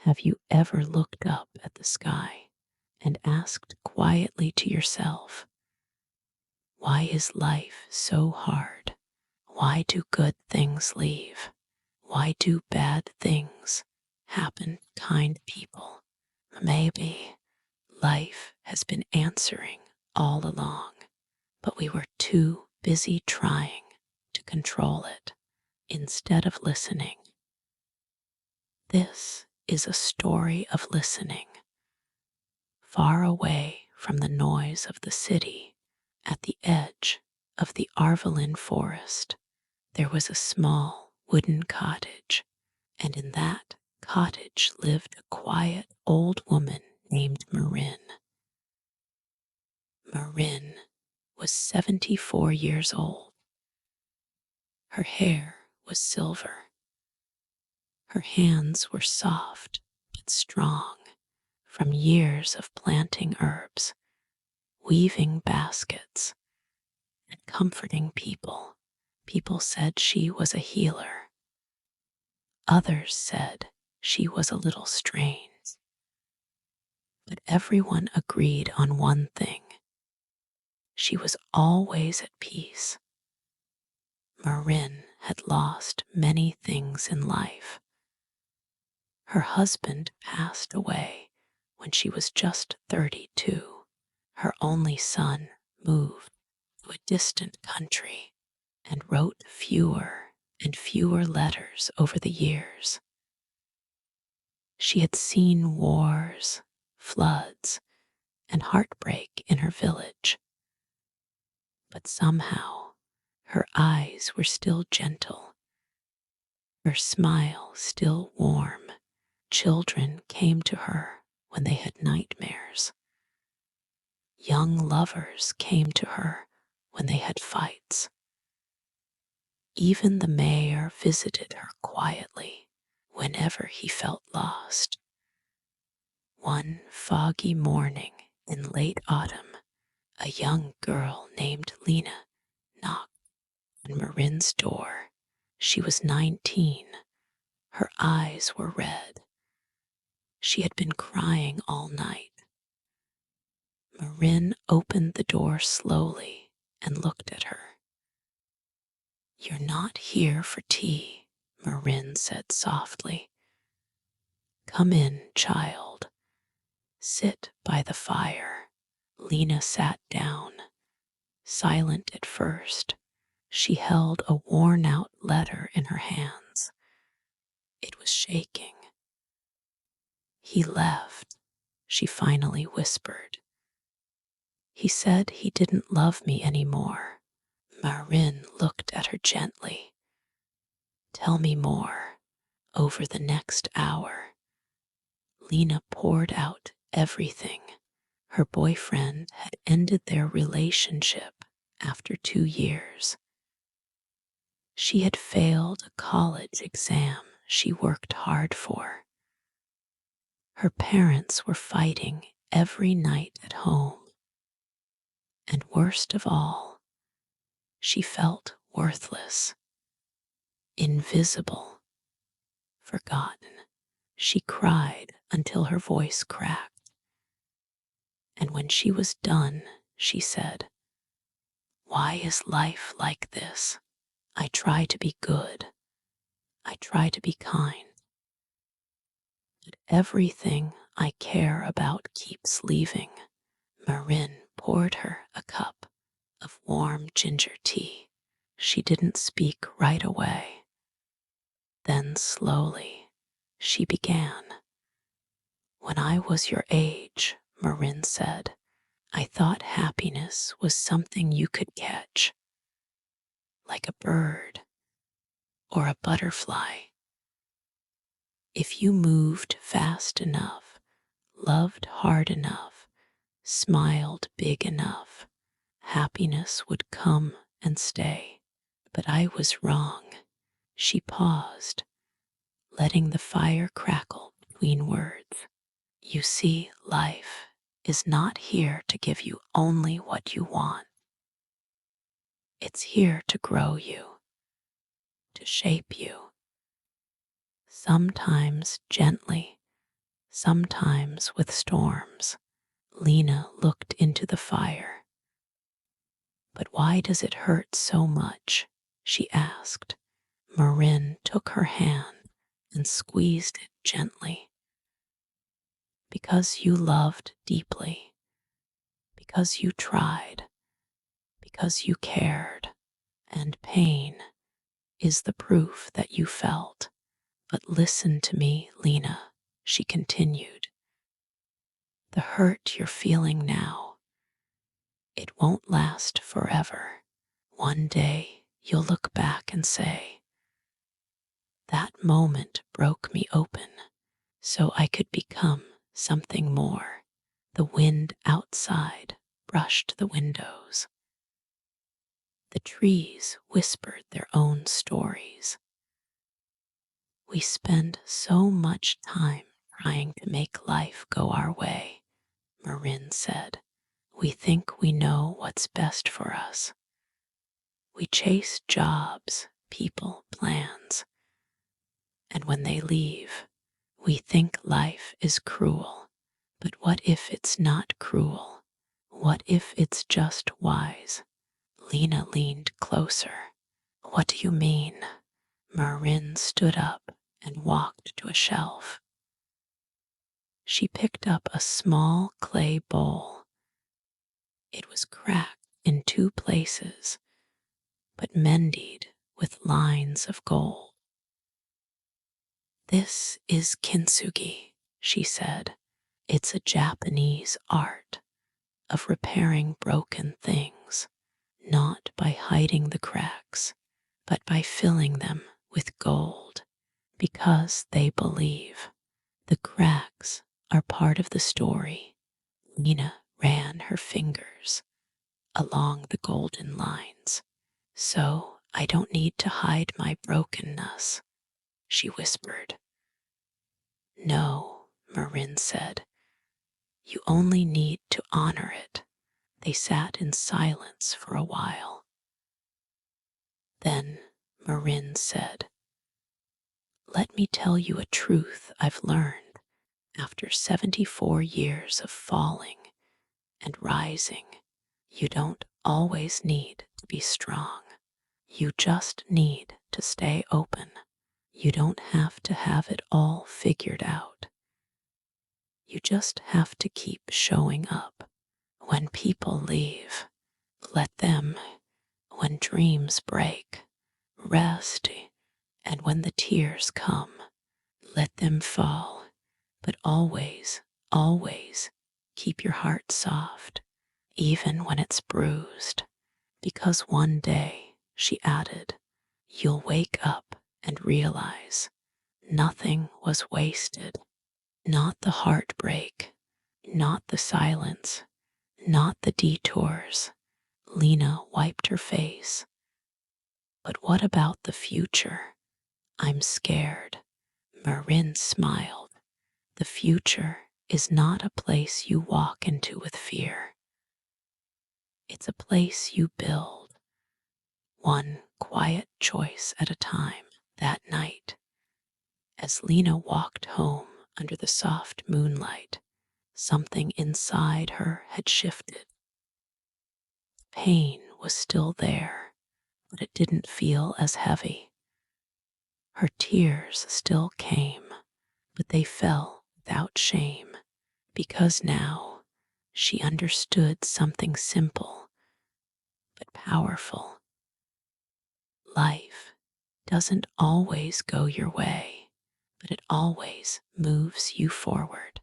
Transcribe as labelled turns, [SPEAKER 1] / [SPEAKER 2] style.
[SPEAKER 1] Have you ever looked up at the sky and asked quietly to yourself, why is life so hard? Why do good things leave? Why do bad things happen to kind people? Maybe life has been answering all along, but we were too busy trying to control it instead of listening. This is a story of listening. Far away from the noise of the city, at the edge of the Arvalin forest, there was a small wooden cottage, and in that cottage lived a quiet old woman named Marin. Marin was 74 years old. Her hair was silver. Her hands were soft but strong from years of planting herbs, weaving baskets, and comforting people. People said she was a healer. Others said she was a little strange. But everyone agreed on one thing. She was always at peace. Marin had lost many things in life. Her husband passed away when she was just 32. Her only son moved to a distant country and wrote fewer and fewer letters over the years. She had seen wars, floods, and heartbreak in her village. But somehow her eyes were still gentle, her smile still warm. Children came to her when they had nightmares. Young lovers came to her when they had fights. Even the mayor visited her quietly whenever he felt lost. One foggy morning in late autumn, a young girl named Leena knocked on Marin's door. She was 19. Her eyes were red. She had been crying all night. Marin opened the door slowly and looked at her. "You're not here for tea," Marin said softly. "Come in, child. Sit by the fire." Leena sat down, silent at first. She held a worn-out letter in her hands. It was shaking. "He left," she finally whispered. "He said he didn't love me anymore." Marin looked at her gently. "Tell me more." Over the next hour, Leena poured out everything. Her boyfriend had ended their relationship after 2 years. She had failed a college exam she worked hard for. Her parents were fighting every night at home. And worst of all, she felt worthless, invisible, forgotten. She cried until her voice cracked. And when she was done, she said, "Why is life like this? I try to be good. I try to be kind. But everything I care about keeps leaving." Marin poured her a cup of warm ginger tea. She didn't speak right away. Then slowly she began. "When I was your age," Marin said, "I thought happiness was something you could catch, like a bird or a butterfly. If you moved fast enough, loved hard enough, smiled big enough, happiness would come and stay. But I was wrong." She paused, letting the fire crackle between words. "You see, life is not here to give you only what you want. It's here to grow you, to shape you, sometimes gently, sometimes with storms. Leena looked into the fire. But why does it hurt so much? She asked. Marin took her hand and squeezed it gently. Because you loved deeply, because you tried, because you cared, and pain is the proof that you felt. But listen to me, Leena, she continued. The hurt you're feeling now, it won't last forever. One day you'll look back and say, that moment broke me open so I could become something more. The wind outside brushed the windows. The trees whispered their own stories. We spend so much time trying to make life go our way, Marin said. We think we know what's best for us. We chase jobs, people, plans. And when they leave, we think life is cruel. But what if it's not cruel? What if it's just wise? Leena leaned closer. What do you mean? Marin stood up and walked to a shelf. She picked up a small clay bowl. It was cracked in 2 places, but mended with lines of gold. This is kintsugi, she said. It's a Japanese art of repairing broken things, not by hiding the cracks, but by filling them with gold, because they believe. The cracks are part of the story. Leena ran her fingers along the golden lines. So I don't need to hide my brokenness, she whispered. No, Marin said. You only need to honor it. They sat in silence for a while. Then Marin said, let me tell you a truth I've learned after 74 years of falling and rising. You don't always need to be strong. You just need to stay open. You don't have to have it all figured out. You just have to keep showing up. When people leave, let them. When dreams break, rest. And when the tears come, let them fall. But always, always keep your heart soft, even when it's bruised. Because one day, she added, you'll wake up and realize nothing was wasted. Not the heartbreak, not the silence, not the detours. Leena wiped her face. But what about the future? I'm scared. Marin smiled. The future is not a place you walk into with fear. It's a place you build, one quiet choice at a time. That night, as Leena walked home under the soft moonlight, something inside her had shifted. Pain was still there, but it didn't feel as heavy. Her tears still came, but they fell without shame, because now she understood something simple but powerful. Life doesn't always go your way, but it always moves you forward.